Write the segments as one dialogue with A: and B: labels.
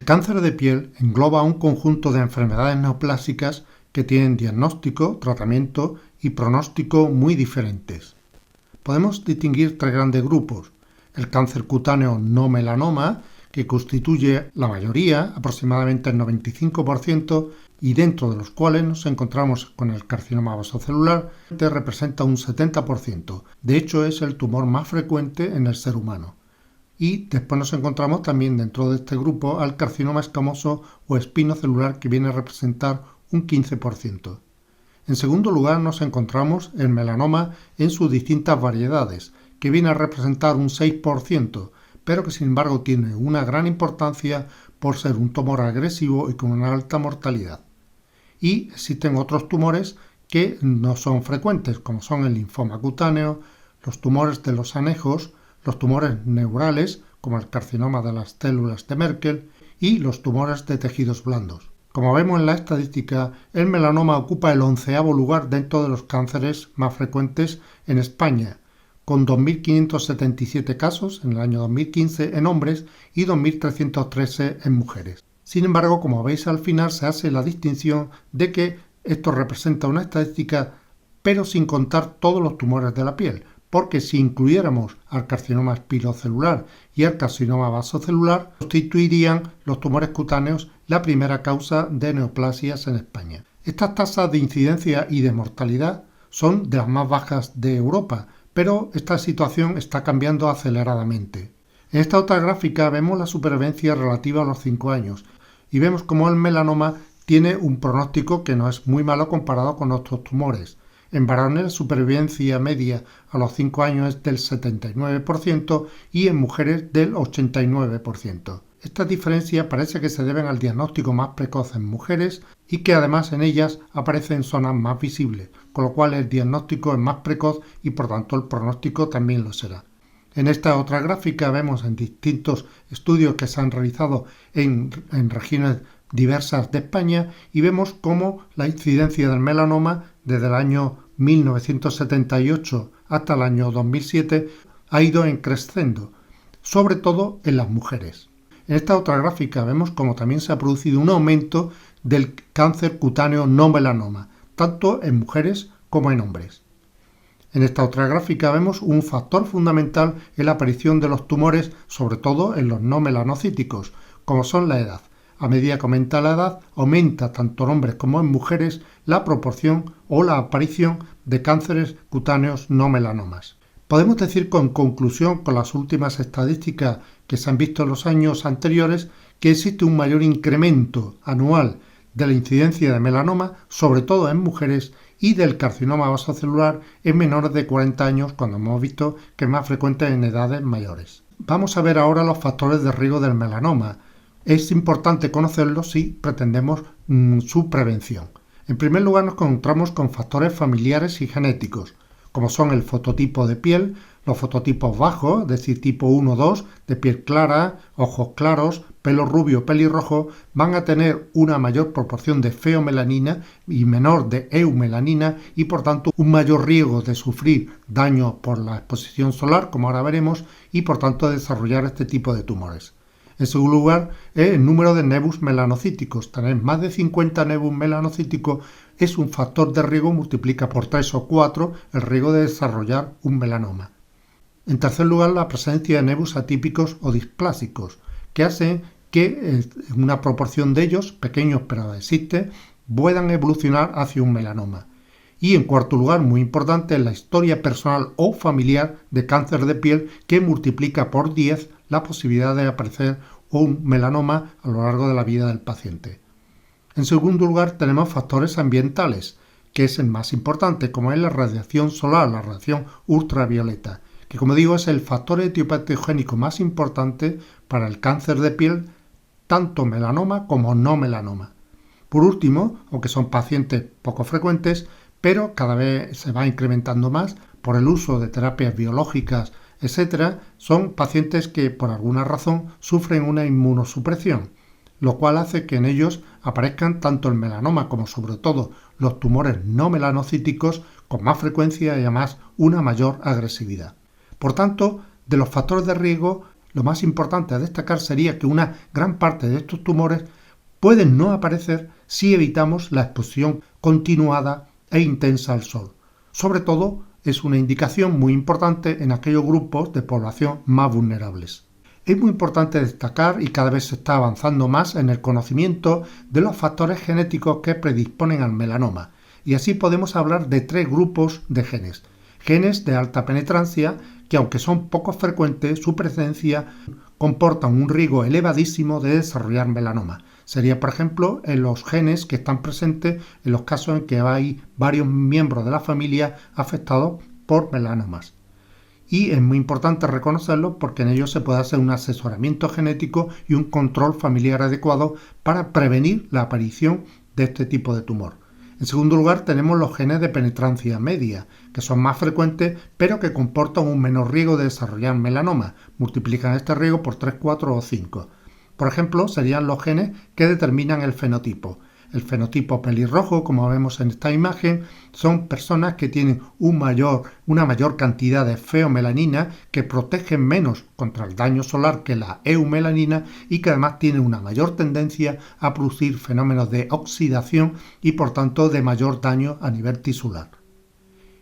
A: El cáncer de piel engloba un conjunto de enfermedades neoplásicas que tienen diagnóstico, tratamiento y pronóstico muy diferentes. Podemos distinguir tres grandes grupos: el cáncer cutáneo no melanoma, que constituye la mayoría, aproximadamente el 95%, y dentro de los cuales nos encontramos con el carcinoma vasocelular, que representa un 70%. De hecho, es el tumor más frecuente en el ser humano. Y después nos encontramos también dentro de este grupo al carcinoma escamoso o espinocelular, que viene a representar un 15%. En segundo lugar nos encontramos el melanoma en sus distintas variedades, que viene a representar un 6%, pero que sin embargo tiene una gran importancia por ser un tumor agresivo y con una alta mortalidad. Y existen otros tumores que no son frecuentes, como son el linfoma cutáneo, los tumores de los anejos, los tumores neurales, como el carcinoma de las células de Merkel, y los tumores de tejidos blandos. Como vemos en la estadística, el melanoma ocupa el 11º lugar dentro de los cánceres más frecuentes en España, con 2.577 casos en el año 2015 en hombres y 2.313 en mujeres. Sin embargo, como veis al final, se hace la distinción de que esto representa una estadística, pero sin contar todos los tumores de la piel, porque si incluyéramos al carcinoma espirocelular y al carcinoma vasocelular, constituirían los tumores cutáneos la primera causa de neoplasias en España. Estas tasas de incidencia y de mortalidad son de las más bajas de Europa, pero esta situación está cambiando aceleradamente. En esta otra gráfica vemos la supervivencia relativa a los 5 años y vemos cómo el melanoma tiene un pronóstico que no es muy malo comparado con otros tumores. En varones la supervivencia media a los 5 años es del 79% y en mujeres del 89%. Estas diferencias parece que se deben al diagnóstico más precoz en mujeres y que además en ellas aparecen zonas más visibles, con lo cual el diagnóstico es más precoz y por tanto el pronóstico también lo será. En esta otra gráfica vemos en distintos estudios que se han realizado en regiones diversas de España y vemos cómo la incidencia del melanoma desde el año 1978 hasta el año 2007 ha ido creciendo, sobre todo en las mujeres. En esta otra gráfica vemos cómo también se ha producido un aumento del cáncer cutáneo no melanoma, tanto en mujeres como en hombres. En esta otra gráfica vemos un factor fundamental en la aparición de los tumores, sobre todo en los no melanocíticos, como son la edad. A medida que aumenta la edad, aumenta tanto en hombres como en mujeres la proporción o la aparición de cánceres cutáneos no melanomas. Podemos decir con conclusión, con las últimas estadísticas que se han visto en los años anteriores, que existe un mayor incremento anual de la incidencia de melanoma, sobre todo en mujeres, y del carcinoma vasocelular en menores de 40 años, cuando hemos visto que es más frecuente en edades mayores. Vamos a ver ahora los factores de riesgo del melanoma. Es importante conocerlos si pretendemos su prevención. En primer lugar, nos encontramos con factores familiares y genéticos, como son el fototipo de piel, los fototipos bajos, es decir, tipo 1-2, de piel clara, ojos claros, pelo rubio, pelirrojo, van a tener una mayor proporción de feomelanina y menor de eumelanina y por tanto un mayor riesgo de sufrir daño por la exposición solar, como ahora veremos, y por tanto desarrollar este tipo de tumores. En segundo lugar, el número de nevus melanocíticos. Tener más de 50 nevus melanocíticos es un factor de riesgo, multiplica por 3 o 4 el riesgo de desarrollar un melanoma. En tercer lugar, la presencia de nevus atípicos o displásicos, que hacen que una proporción de ellos, pequeños pero existe, puedan evolucionar hacia un melanoma. Y en cuarto lugar, muy importante, la historia personal o familiar de cáncer de piel, que multiplica por 10 la posibilidad de aparecer un melanoma a lo largo de la vida del paciente. En segundo lugar, tenemos factores ambientales, que es el más importante, como es la radiación solar, la radiación ultravioleta, que como digo es el factor etiopatogénico más importante para el cáncer de piel, tanto melanoma como no melanoma. Por último, aunque son pacientes poco frecuentes, pero cada vez se va incrementando más por el uso de terapias biológicas, etc., son pacientes que por alguna razón sufren una inmunosupresión, lo cual hace que en ellos aparezcan tanto el melanoma como sobre todo los tumores no melanocíticos con más frecuencia y además una mayor agresividad. Por tanto, de los factores de riesgo, lo más importante a destacar sería que una gran parte de estos tumores pueden no aparecer si evitamos la exposición continuada e intensa al sol. Sobre todo, es una indicación muy importante en aquellos grupos de población más vulnerables. Es muy importante destacar, y cada vez se está avanzando más en el conocimiento de los factores genéticos que predisponen al melanoma, y así podemos hablar de 3 grupos de genes. Genes de alta penetrancia, que aunque son poco frecuentes, su presencia comporta un riesgo elevadísimo de desarrollar melanoma. Sería, por ejemplo, en los genes que están presentes en los casos en que hay varios miembros de la familia afectados por melanomas. Y es muy importante reconocerlo porque en ellos se puede hacer un asesoramiento genético y un control familiar adecuado para prevenir la aparición de este tipo de tumor. En segundo lugar, tenemos los genes de penetrancia media, que son más frecuentes pero que comportan un menor riesgo de desarrollar melanoma. Multiplican este riesgo por 3, 4 o 5. Por ejemplo, serían los genes que determinan el fenotipo. El fenotipo pelirrojo, como vemos en esta imagen, son personas que tienen una mayor cantidad de feomelanina que protegen menos contra el daño solar que la eumelanina y que además tienen una mayor tendencia a producir fenómenos de oxidación y por tanto de mayor daño a nivel tisular.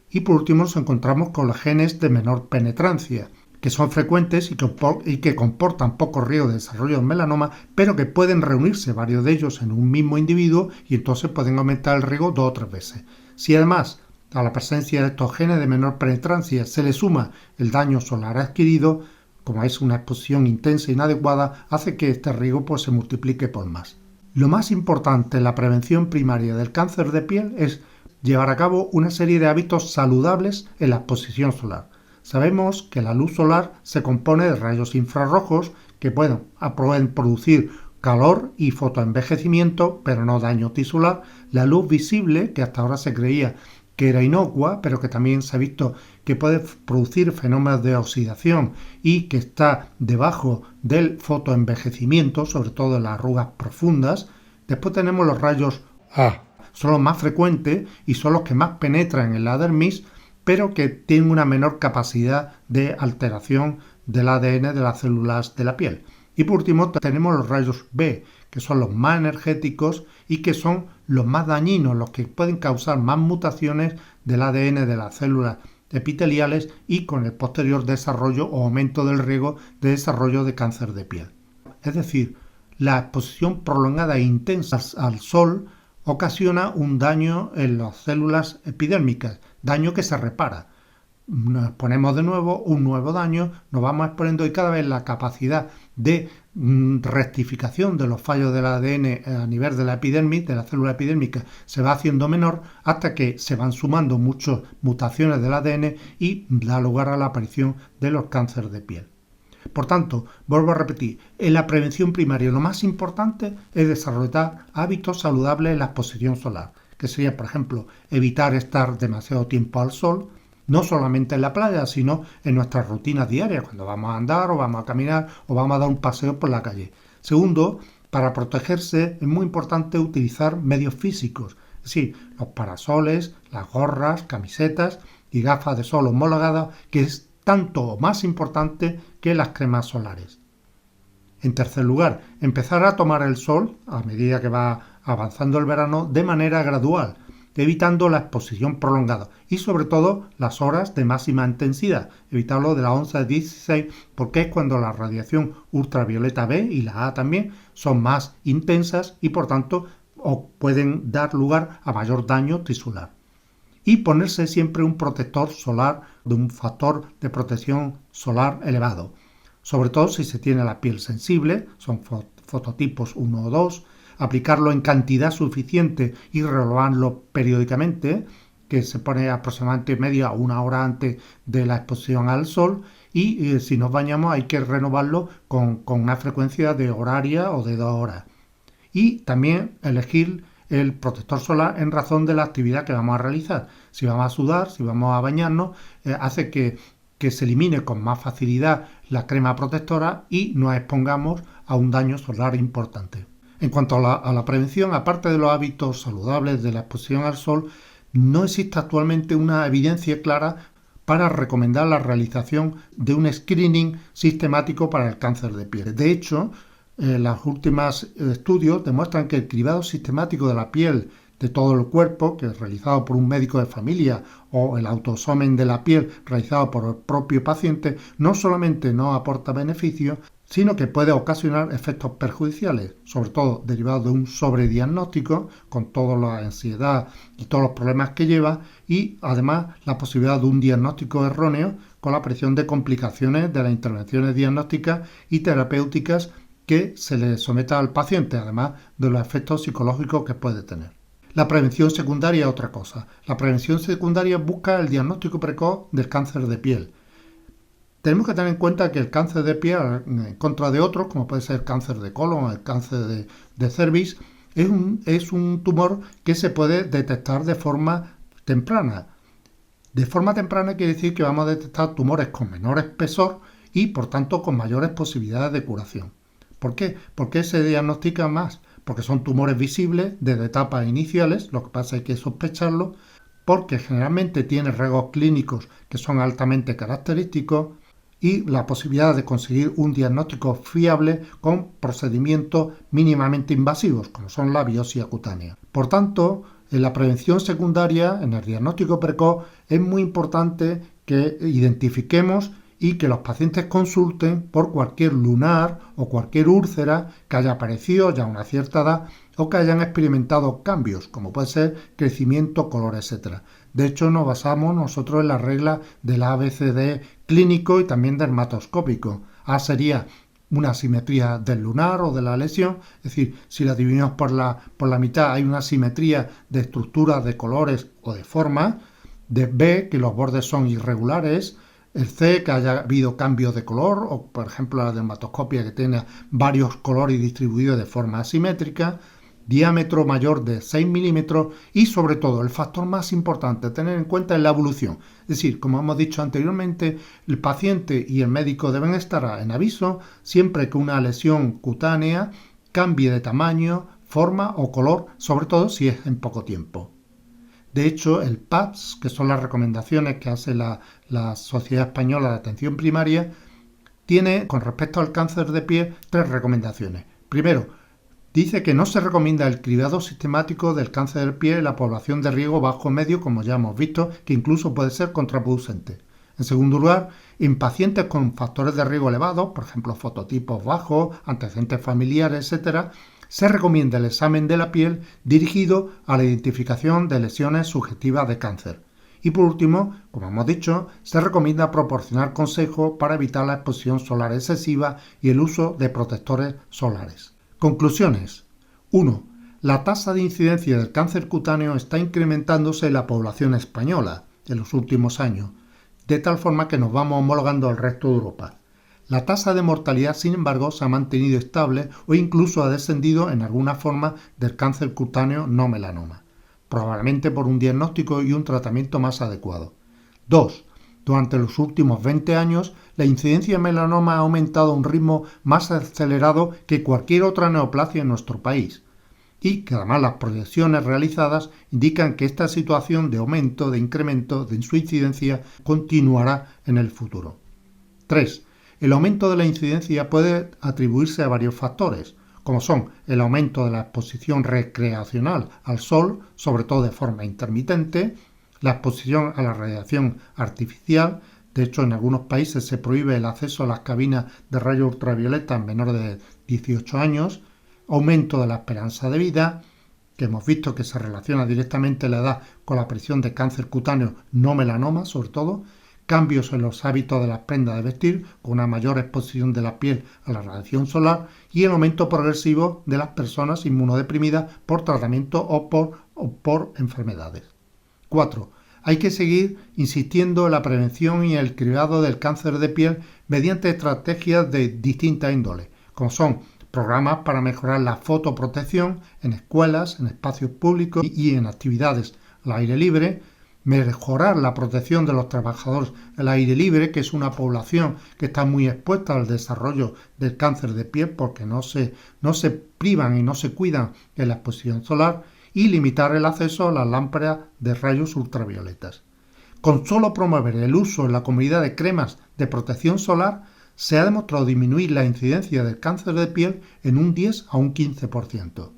A: Y por último nos encontramos con los genes de menor penetrancia, que son frecuentes y que comportan poco riesgo de desarrollo de melanoma, pero que pueden reunirse varios de ellos en un mismo individuo y entonces pueden aumentar el riesgo 2 o 3 veces. Si además a la presencia de estos genes de menor penetrancia se le suma el daño solar adquirido, como es una exposición intensa e inadecuada, hace que este riesgo se multiplique por más. Lo más importante en la prevención primaria del cáncer de piel es llevar a cabo una serie de hábitos saludables en la exposición solar. Sabemos que la luz solar se compone de rayos infrarrojos que pueden producir calor y fotoenvejecimiento, pero no daño tisular. La luz visible, que hasta ahora se creía que era inocua, pero que también se ha visto que puede producir fenómenos de oxidación y que está debajo del fotoenvejecimiento, sobre todo en las arrugas profundas. Después tenemos los rayos A. Son los más frecuentes y son los que más penetran en la dermis, pero que tienen una menor capacidad de alteración del ADN de las células de la piel. Y por último tenemos los rayos B, que son los más energéticos y que son los más dañinos, los que pueden causar más mutaciones del ADN de las células epiteliales y con el posterior desarrollo o aumento del riesgo de desarrollo de cáncer de piel. Es decir, la exposición prolongada e intensa al sol ocasiona un daño en las células epidérmicas, daño que se repara. Nos ponemos de nuevo un nuevo daño, nos vamos exponiendo y cada vez la capacidad de rectificación de los fallos del ADN a nivel de la epidermis, de la célula epidérmica, se va haciendo menor hasta que se van sumando muchas mutaciones del ADN y da lugar a la aparición de los cánceres de piel. Por tanto, vuelvo a repetir, en la prevención primaria lo más importante es desarrollar hábitos saludables en la exposición solar, que sería, por ejemplo, evitar estar demasiado tiempo al sol, no solamente en la playa, sino en nuestras rutinas diarias, cuando vamos a andar o vamos a caminar o vamos a dar un paseo por la calle. Segundo, para protegerse es muy importante utilizar medios físicos, es decir, los parasoles, las gorras, camisetas y gafas de sol homologadas, que es tanto o más importante que las cremas solares. En tercer lugar, empezar a tomar el sol a medida que va avanzando el verano de manera gradual, evitando la exposición prolongada y sobre todo las horas de máxima intensidad, evitarlo de las 11 a 16 porque es cuando la radiación ultravioleta B y la A también son más intensas y por tanto pueden dar lugar a mayor daño tisular. Y ponerse siempre un protector solar de un factor de protección solar elevado, sobre todo si se tiene la piel sensible, son fototipos 1 o 2, aplicarlo en cantidad suficiente y renovarlo periódicamente, que se pone aproximadamente media o una hora antes de la exposición al sol, y si nos bañamos hay que renovarlo con una frecuencia de horaria o de 2 horas. Y también elegir el protector solar en razón de la actividad que vamos a realizar. Si vamos a sudar, si vamos a bañarnos, hace que se elimine con más facilidad la crema protectora y nos expongamos a un daño solar importante. En cuanto a la prevención, aparte de los hábitos saludables de la exposición al sol, no existe actualmente una evidencia clara para recomendar la realización de un screening sistemático para el cáncer de piel. De hecho, los últimos estudios demuestran que el cribado sistemático de la piel de todo el cuerpo, que es realizado por un médico de familia, o el autoexamen de la piel realizado por el propio paciente, no solamente no aporta beneficios, sino que puede ocasionar efectos perjudiciales, sobre todo derivados de un sobrediagnóstico, con toda la ansiedad y todos los problemas que lleva, y además la posibilidad de un diagnóstico erróneo con la aparición de complicaciones de las intervenciones diagnósticas y terapéuticas que se le someta al paciente, además de los efectos psicológicos que puede tener. La prevención secundaria es otra cosa. La prevención secundaria busca el diagnóstico precoz del cáncer de piel. Tenemos que tener en cuenta que el cáncer de piel, en contra de otros, como puede ser el cáncer de colon o el cáncer de cervix, es un tumor que se puede detectar de forma temprana. De forma temprana quiere decir que vamos a detectar tumores con menor espesor y, por tanto, con mayores posibilidades de curación. ¿Por qué? ¿Por qué se diagnostica más? Porque son tumores visibles desde etapas iniciales, lo que pasa es que hay que sospecharlo, porque generalmente tiene rasgos clínicos que son altamente característicos y la posibilidad de conseguir un diagnóstico fiable con procedimientos mínimamente invasivos, como son la biopsia cutánea. Por tanto, en la prevención secundaria, en el diagnóstico precoz, es muy importante que identifiquemos y que los pacientes consulten por cualquier lunar o cualquier úlcera que haya aparecido ya a una cierta edad o que hayan experimentado cambios, como puede ser crecimiento, color, etc. De hecho, nos basamos nosotros en la regla del ABCD clínico y también dermatoscópico. A sería una asimetría del lunar o de la lesión, es decir, si la dividimos por la mitad hay una asimetría de estructuras, de colores o de formas. De B, que los bordes son irregulares. El C, que haya habido cambios de color, o por ejemplo la dermatoscopia que tiene varios colores distribuidos de forma asimétrica, diámetro mayor de 6 milímetros y sobre todo el factor más importante a tener en cuenta es la evolución. Es decir, como hemos dicho anteriormente, el paciente y el médico deben estar en aviso siempre que una lesión cutánea cambie de tamaño, forma o color, sobre todo si es en poco tiempo. De hecho, el PAPS, que son las recomendaciones que hace la Sociedad Española de Atención Primaria, tiene, con respecto al cáncer de piel, 3 recomendaciones. Primero, dice que no se recomienda el cribado sistemático del cáncer de piel en la población de riesgo bajo o medio, como ya hemos visto, que incluso puede ser contraproducente. En segundo lugar, en pacientes con factores de riesgo elevados, por ejemplo, fototipos bajos, antecedentes familiares, etc., se recomienda el examen de la piel dirigido a la identificación de lesiones sugestivas de cáncer. Y por último, como hemos dicho, se recomienda proporcionar consejos para evitar la exposición solar excesiva y el uso de protectores solares. Conclusiones. 1. La tasa de incidencia del cáncer cutáneo está incrementándose en la población española en los últimos años, de tal forma que nos vamos homologando al resto de Europa. La tasa de mortalidad, sin embargo, se ha mantenido estable o incluso ha descendido en alguna forma del cáncer cutáneo no melanoma, probablemente por un diagnóstico y un tratamiento más adecuado. 2. Durante los últimos 20 años, la incidencia de melanoma ha aumentado a un ritmo más acelerado que cualquier otra neoplasia en nuestro país, y que además las proyecciones realizadas indican que esta situación de aumento, de incremento de su incidencia continuará en el futuro. 3. El aumento de la incidencia puede atribuirse a varios factores, como son el aumento de la exposición recreacional al sol, sobre todo de forma intermitente, la exposición a la radiación artificial. De hecho, en algunos países se prohíbe el acceso a las cabinas de rayos ultravioleta en menores de 18 años, aumento de la esperanza de vida, que hemos visto que se relaciona directamente la edad con la aparición de cáncer cutáneo no melanoma, sobre todo, cambios en los hábitos de las prendas de vestir, con una mayor exposición de la piel a la radiación solar y el aumento progresivo de las personas inmunodeprimidas por tratamiento o por enfermedades. 4. Hay que seguir insistiendo en la prevención y el cribado del cáncer de piel mediante estrategias de distinta índole, como son programas para mejorar la fotoprotección en escuelas, en espacios públicos y en actividades al aire libre, mejorar la protección de los trabajadores al aire libre, que es una población que está muy expuesta al desarrollo del cáncer de piel porque no se privan y no se cuidan en la exposición solar, y limitar el acceso a las lámparas de rayos ultravioletas. Con solo promover el uso en la comunidad de cremas de protección solar, se ha demostrado disminuir la incidencia del cáncer de piel en un 10 a un 15%.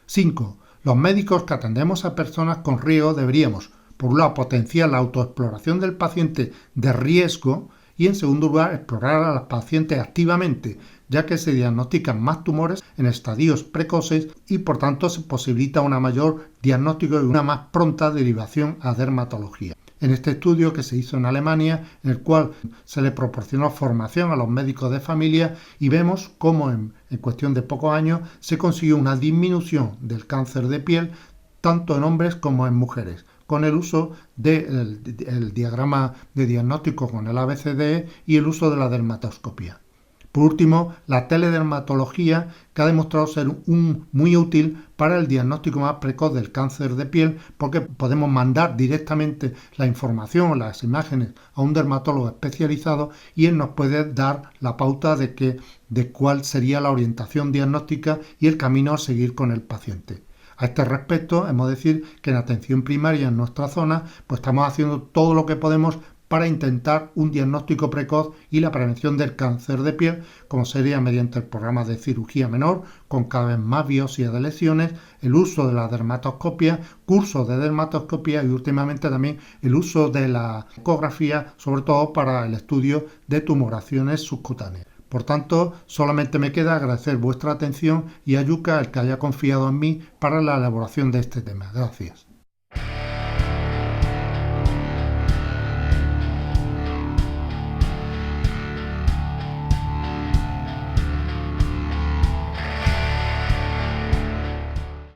A: 5. Los médicos que atendemos a personas con riesgo deberíamos, por un lado, potenciar la autoexploración del paciente de riesgo y, en segundo lugar, explorar a los pacientes activamente, ya que se diagnostican más tumores en estadios precoces y, por tanto, se posibilita un mayor diagnóstico y una más pronta derivación a dermatología. En este estudio que se hizo en Alemania, en el cual se le proporcionó formación a los médicos de familia, y vemos cómo en cuestión de pocos años se consiguió una disminución del cáncer de piel tanto en hombres como en mujeres, con el uso del diagrama de diagnóstico con el ABCDE y el uso de la dermatoscopia. Por último, la teledermatología, que ha demostrado ser muy útil para el diagnóstico más precoz del cáncer de piel, porque podemos mandar directamente la información o las imágenes a un dermatólogo especializado y él nos puede dar la pauta de cuál sería la orientación diagnóstica y el camino a seguir con el paciente. A este respecto, hemos de decir que en atención primaria en nuestra zona, pues estamos haciendo todo lo que podemos para intentar un diagnóstico precoz y la prevención del cáncer de piel, como sería mediante el programa de cirugía menor, con cada vez más biopsias de lesiones, el uso de la dermatoscopia, cursos de dermatoscopia y últimamente también el uso de la ecografía, sobre todo para el estudio de tumoraciones subcutáneas. Por tanto, solamente me queda agradecer vuestra atención y a Yuka el que haya confiado en mí para la elaboración de este tema. Gracias.